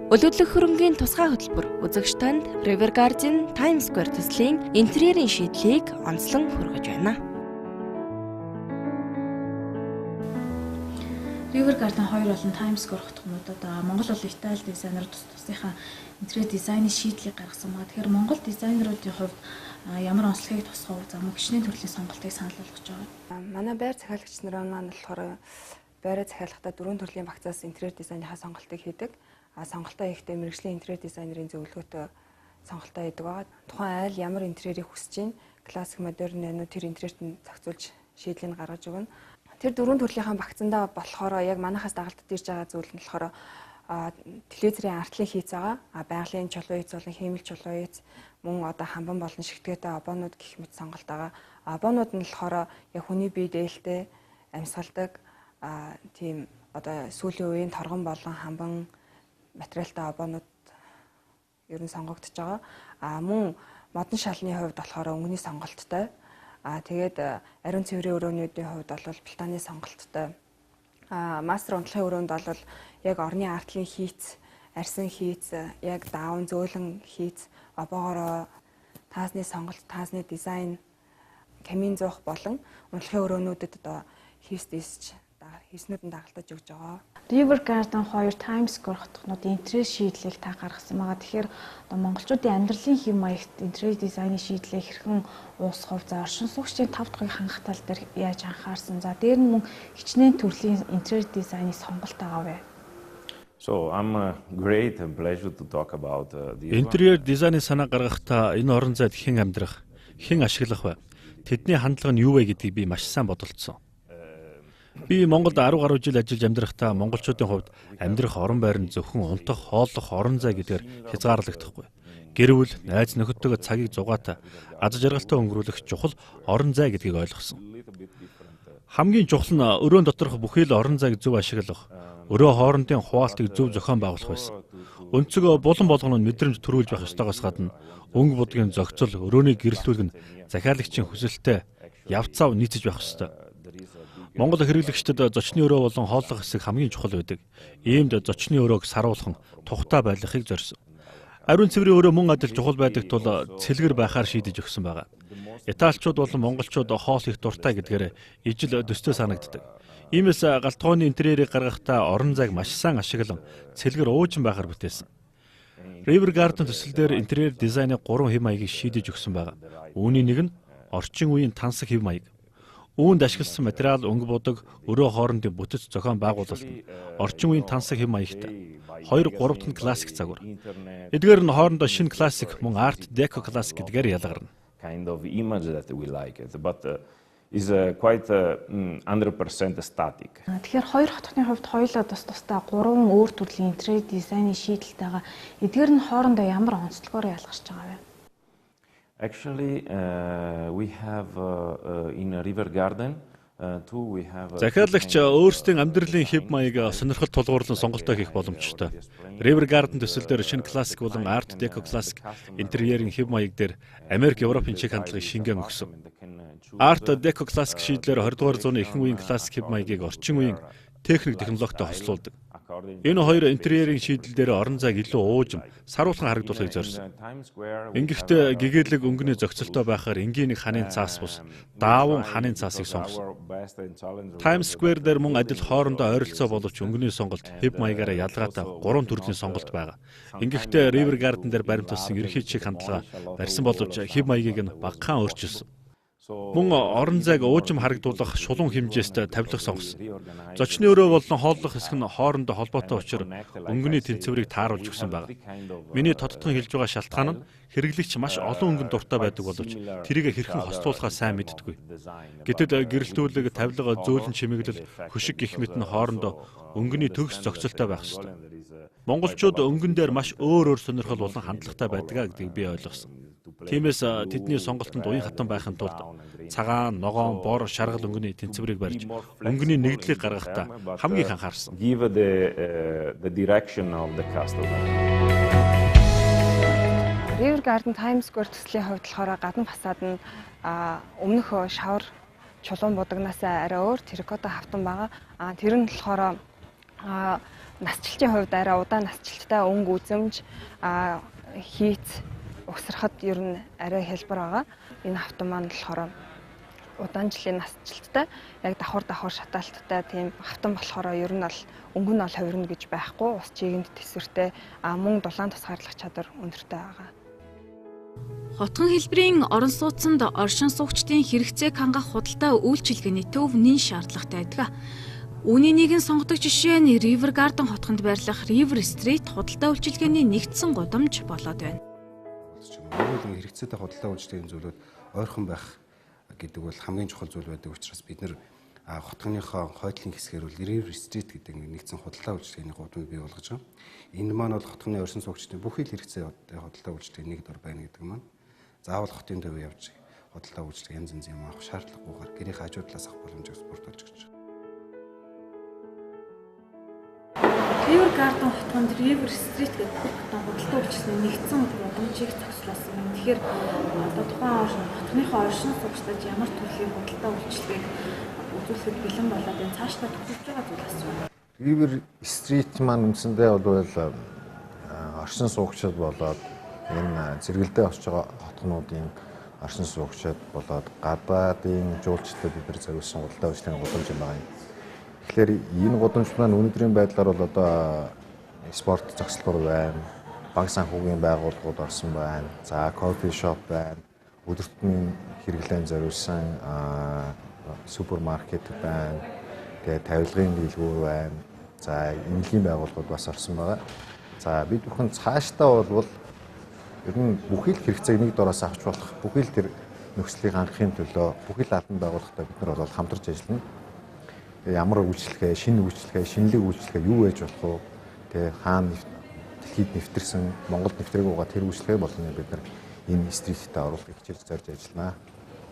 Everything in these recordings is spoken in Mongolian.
Өлөдлөх хөрөнгийн тусгай хөтөлбөр үзэгч танд River Garden Times Square төслийн интерьерийн шийдлийг онцлон хүргэж байна. River Garden 2 болон Times Square хотгонуудад Монгол болон Итали дизайнер тусынхаа интерьер дизайны шийдлийг гаргасан ба тэгэхээр Монгол дизайнеруудын хувьд ямар онцлогийг тусгах за мөн гişний төрлийн сонголтыг санал болгож байгаа. Манай байр захиалагч нар маань болохоор байраа захиалгахдаа дөрвөн төрлийн багцаас интерьер дизайныхаа сонголтыг хийдэг. Сонголтоо хийхдээ мэргэжлийн интерьер дизайнерын зөвлөгөөтэй сонголтоо хийдэг байгаа. Тухайн айл ямар интерьерийг хүсэж байна, классик, модерн байна уу тэр интерьерт нь зохицуулж шийдлийг гаргаж өгнө. Тэр дөрвөн төрлийнхаа багцандаа болохоор яг манайхаас дагалдаад ирж байгаа зүйл нь болохоор телевизийн артлын хийц байгаа. Байгалийн чулуун хийц болон хиймэл чулуун хийц мөн одоо хамбан болон шигтгээтэй обоонууд гэх мэт сонголт байгаа. Обоонууд нь болохоор яг хүний бие дээлтэй амьсгалдаг тийм одоо сүүлийн үеийн торгон болон хамбан материалтай обоонууд ер нь сонгогдож байгаа. Мөн модон шалны хувьд болохоор өнгөний сонголттой. Тэгээд ариун цэврийн өрөөнүүдийн хувьд бол платаны сонголттой. Мастер унтлахын өрөөнд бол яг орны артлын хийц, арьсан хийц, яг даавн зөөлөн хийц, обоогоороо таасны сонголт, таасны дизайн, камин зуух болон унтлахын өрөөнүүдэд одоо хийснүүд нь дагалдаж өгж байгаа. River Garden 2 Times Square хотгонуудын интерьер шийдлийг та гаргасан байгаа. Тэгэхээр одоо монголчуудын амьдралын хэв маягт интерьер дизайны шийдлийг хэрхэн уусгах вэ? За оршин суугчдын 5 дахь хангах тал дээр яаж анхаарсан? За дээр нь мөн хичнээн төрлийн интерьер дизайны сонголт байгаа вэ? So I'm great pleasure to talk about интерьер дизайны санаа гаргахдаа энэ орон зайд хэн амьдрах, хэн ашиглах вэ? Тэдний хандлага нь юу вэ гэдгийг би маш сайн бодолцсон. Би Монголд 10 гаруй жил ажиллаж амьдрахдаа монголчуудын хувьд амьдрах орон байр нь зөвхөн унтах, хооллох орон зай гэдгээр хязгаарлагдахгүй. Гэр бүл, найз нөхөдтэйгээ цагийг зугаатай, аз жаргалтай өнгөрүүлэх чухал орон зай гэдгийг ойлгосон. Хамгийн чухал нь өрөөнд доторх бүхий л орон зайг зөв ашиглах, өрөө хоорондын хуваалтыг зөв зохион байгуулах байсан. Өнцөг булан болгоно нь мэдрэмж төрүүлж байх ёстойгоос гадна өнгө будгийн зохицол, өрөөний гэрэлтүүлэг нь захиалагчийн хүсэлтэд явцав нийцэж байх ёстой. Монгол хэрэглэгчдэд зочны өрөө болон хооллох хэсэг хамгийн чухал байдаг. Иймд зочны өрөөг саруулхан тухтай байлгахыг зорьсон. Ариун цэврийн өрөө мөн адил чухал байдаг тул цэлгэр байхаар шийдэж өгсөн байгаа. Италичууд болон монголчууд хоол их дуртай гэдгээр ижил төстэй санагддаг. Иймээс галтгооны интерьерийг гаргахдаа орон зайг маш сайн ашиглан цэлгэр уужин байхаар бүтээсэн. River Garden төсөл дээр интерьер дизайны 3 хэв маягийг шийдэж өгсөн байгаа. Үүний нэг нь орчин үеийн тансаг хэв маяг. Үүнд ашигласан материал өнгө будаг, өрөө хоорондын бүтэц зохион байгуулалт нь орчин үеийн тансаг хэв маягтай. 2-3 дахь нь классик загвар. Эдгээр нь хоорондоо шинэ классик мөн арт деко классик гэдгээр ялгарна. kind of image that we like it, but is quite 100% static. Тэгэхээр хоёр хотны хувьд хоёулаа тусдаа 3 өөр төрлийн интерьер дизайны шийдэлтэй байгаа. Эдгээр нь хоорондоо ямар онцлогоор ялгарч байгаа вэ? Actually, we have in River Garden we have захиалагч өөрсдийн амьдралын хэв маяг сонирхол тулгуурлан сонголтоо хийх боломжтой. River Garden төсөл дээр шинэ классик болон арт деко классик интерьерийн хэв маяг дээр Америк, Европын чиг хандлагыг шингэн өгсөн. Арт деко классик шийдлэр 20 дугаар зууны ихэнх үеийн классик хэв маягийг орчин үеийн техник технологитой хослуулдаг. Энэ хоёр интерьерийн шийдэл дээр орон зайг илүү уужим, саруулхан харагдуулахыг зорьсон. Ингэхдээ гэгээлэг өнгөний зохицолтой байхаар энгийн нэг ханын цаас бус даавн ханын цаасыг сонгосон. Times Square дээр мөн адил хоорондоо ойролцоо боловч өнгөний сонголт хэв маягаараа ялгаатай 3 төрлийн сонголт байгаа. Ингэхдээ River Garden дээр баримталсан ерхий чиг хандлага барьсан боловч хэв маягийг нь багахан өөрчилсөн. Мөн орон зайг уужим харагдуулах шулуун хэмжээст тавилах сонгосон. Зочны өрөө болон хооллох хэсэг нь хоорондоо холбоотой учраас өнгөний тэнцвэрийг тааруулж өгсөн байна. Миний тодтгон хэлж байгаа шалтгаан нь хэрэглэгч маш олон өнгөнд дуртай байдаг боловч тэрийг хэрхэн хослуулахаа сайн мэддэггүй. Гэтэл гэрэлтүүлэг, тавилга, зөөлөн чимэглэл, хөшиг гэх мэт нь хоорондоо өнгөний төгс зохицолтой байх ёстой. Монголчууд өнгөн дээр маш өөр сонирхол болон хандлагатай байдаг гэдгийг би ойлгосон. Тиймээс тэдний сонголтод уян хатан байхын тулд цагаан, ногоон, бор, шаргал өнгөний тэнцвэрийг барьж өнгөний нэгдлийг гаргахдаа хамгийн их анхаарсан. Give the direction of the customer. River Garden Times Square төслийн хувьд болохоор гадна фасад нь өмнөх шавар чулуун будагнаас арай өөр терракота хавтан байгаа. Тэр нь болохоор насжилтын хувьд арай удаан насжилттай өнгө үзэмж хийц угсрахад ер нь арай хэлбэр байгаа. Энэ автомат маань болохоор удаан жилийн насжилттай яг давхар шатаалттай тийм автомат болохоор ер нь бол өнгө нь бол хувирна гэж байхгүй. Ус чигэнд төсвөртэй мөн дулаан тусгаарлах чадвар өндөртэй байгаа. Хотгон хэлбэрийн орон сууцнд оршин суугчдын хэрэгцээг хангах худалдаа үйлчилгээний төв нэн шаардлагатай байдаг. Үүний нэгэн сонгодог жишээ нь River Garden хотгонд байрлах River Street худалдаа үйлчилгээний нэгдсэн гудамж болоод байна. Өөрөөр хэрэгцээтэй худалдаа үйлчилгээний зүйлүүд ойрхон байх гэдэг бол хамгийн чухал зүйл байдаг учраас бид нэр хотгоныхоо хойдлын хэсгээр бол River Street гэдэг нэгдсэн худалдаа үйлчилгээний гудамж бий болгож байгаа. Энэ маань бол хотгоны оршин суугчдын бүх их хэрэгцээтэй худалдаа үйлчилгээний нэг дор байна гэдэг маань. Заавал хотын төв явж худалдаа үйлчилгээ янз янз юм авах шаардлагагүйгээр гэрийн хажуудлаас авах боломжийг спортолж гэж байна. River Garden хотгонд River Street гэдэг худалдаа үйлчилгээний нэгдсэн гудамжийг зохицуулсан. Тэгэхээр одоо тухайн хотгоныхоо оршин суугчдад ямар төрлийн худалдаа үйлчилгээг үзүүлэхэд бэлэн болоод энэ цаашдаа төвлөрж байгаа зүйл асуув. River Street маань үндсэндээ бол оршин суугчид болоод энэ зэрэгэлдээ очиж байгаа хотгонуудын оршин суугчид болоод гадаадын жуулчдад бид нар зориулсан худалдаа үйлчилгээний гудамж юм байна. Тэгэхээр энэ гудамж маань өнөөдрийн байдлаар бол одоо спорт зохицлогор байна. Банк санхүүгийн байгууллагууд орсон байна. За кофе шоп байна. Өдөр тутмын хэрэглээнд зориулсан супермаркет байна. Тэгээ тавилгын дэлгүүр байна. За эмнэлгийн байгууллагууд бас орсон байгаа. За бид бүхэн цаашдаа бол ер нь бүхий л хэрэгцээг нэг дороос авч болох, бүхий л тэр нөхцөлийг хангахын төлөө бүхий л албан байгууллагатай бид нар бол хамтарч ажиллана. Ямар үйлчлэгээ, шинэ үйлчлэгээ, шинэлэг үйлчлэгээ юу байж болох вэ? Тэгээ хаана дэлхийд нэвтэрсэн, Монголд нэвтрээгүй байгаа тэр үйлчлэгээ болгоно бид нар энэ стриттэй оруулах хичээл зорж ажиллана.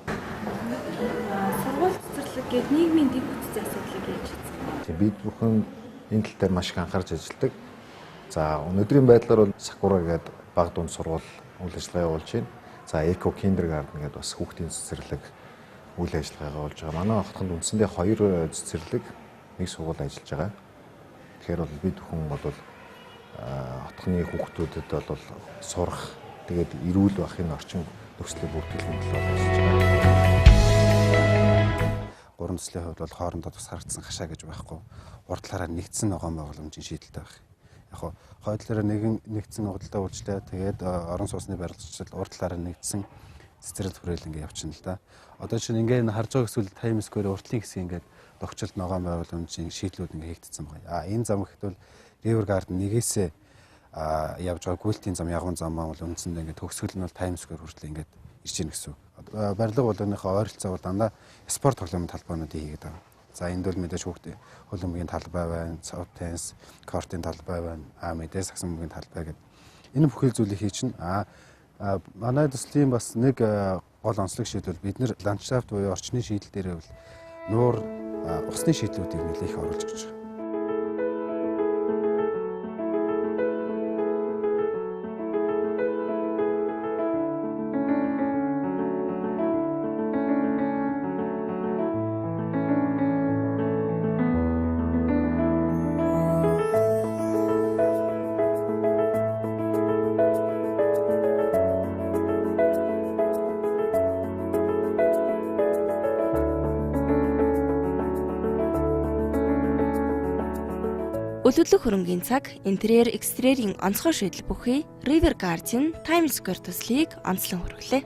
Сургууль цэцэрлэг гээд нийгмийн дэд бүтцийн асуудлыг яаж хийсэн? Бид бүхэн энэ тал дээр маш их анхаарч ажилладаг. За өнөөдрийн байдлаар бол Sakura гэдэг бага дунд сургууль үйл ажиллагаа явуулж байна. За Eco Kindergarten гэдэг бас хүүхдийн цэцэрлэг үйл ажиллагаагаа болж байгаа. Манай хотгонд үндсэндээ 2 цэцэрлэг, нэг сургууль ажиллаж байгаа. Тэгэхээр бол бид бүхэн бол хотгоны хүүхдүүдэд бол сурах, тэгээд эрүүл байхын орчин нөхцөлийг бүртгэхийн төлөө ажиллаж байгаа. Гурван төслийн хувьд бол хоорондоо тусгаарлагдсан хашаа гэж байхгүй. Урдлаараа нэгдсэн ногоон байгууламжийн шийдэлтэй байх. Яг хоо хойдлаараа нэгдсэн худалдаа үйлчлээ. Тэгээд орон сууцны барилгачид урдлаараа нэгдсэн цэцэрлэг хүрээлэн ингэ явчихна л да. Одоо чинь ингэ харж байгаа гэсэн Times Square уртлын хэсэг ингэ тогтчлт ногоон байгууламжийн шийдлүүд ингэ хийгдсэн байгаа. Энэ зам гэхэд бол River Garden нэгээсээ явж байгаа гүйлтийн зам, ягуун зам маань бол үндсэндээ ингэ төгсгөл нь бол Times Square хүртэл ингэ ирж гин гэсэн. Барилга болгоныхоо ойролцоо бол дандаа спорт тоглоомын талбайнуудыг хийгээд байгаа. За энд бол мэдээж хүүхдийн хөлбөмбөгийн талбай байна, цав теннис, кортын талбай байна, мэдээж сагсан бөмбөгийн талбай гэдэг. Энэ бүхэл зүйлийг хий чинь манай төслийн бас нэг гол онцлог шийдэл бид нэр ландшафт буюу орчны шийдэл дээрээ бол нуур усны шийдлүүдийг нэлээх оруулж гэж байгаа. Өлөдлөх хөрөнгөний цаг, интерьер, экстерьерийн онцгой шийдэл бүхий River Garden Times Square төслийг онцлон хүргэлээ.